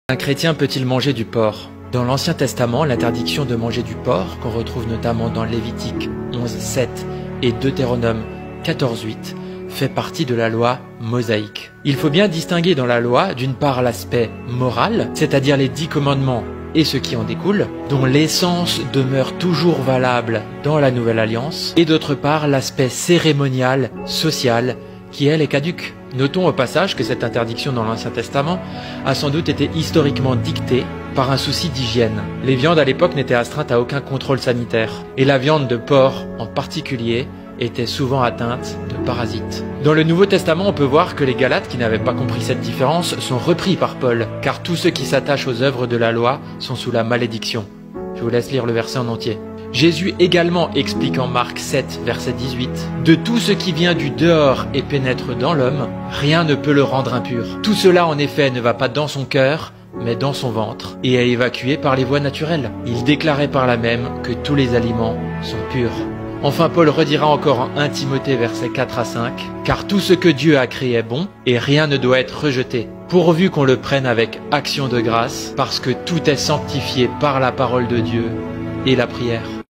Un chrétien peut-il manger du porc? Dans l'Ancien Testament, l'interdiction de manger du porc, qu'on retrouve notamment dans Lévitique 11:7 et Deutéronome 14:8, fait partie de la loi mosaïque. Il faut bien distinguer dans la loi, d'une part l'aspect moral, c'est-à-dire les 10 commandements et ce qui en découle, dont l'essence demeure toujours valable dans la Nouvelle Alliance, et d'autre part l'aspect cérémonial, social, qui elle est caduque. Notons au passage que cette interdiction dans l'Ancien Testament a sans doute été historiquement dictée par un souci d'hygiène. Les viandes à l'époque n'étaient astreintes à aucun contrôle sanitaire, et la viande de porc en particulier était souvent atteinte de parasites. Dans le Nouveau Testament, on peut voir que les Galates qui n'avaient pas compris cette différence sont repris par Paul, car tous ceux qui s'attachent aux œuvres de la loi sont sous la malédiction. Je vous laisse lire le verset en entier. Jésus également explique en Marc 7, verset 18, « De tout ce qui vient du dehors et pénètre dans l'homme, rien ne peut le rendre impur. Tout cela en effet ne va pas dans son cœur, mais dans son ventre, et est évacué par les voies naturelles. » Il déclarait par là même que tous les aliments sont purs. Enfin, Paul redira encore en 1 Timothée verset 4 à 5, « Car tout ce que Dieu a créé est bon, et rien ne doit être rejeté, pourvu qu'on le prenne avec action de grâce, parce que tout est sanctifié par la parole de Dieu et la prière. »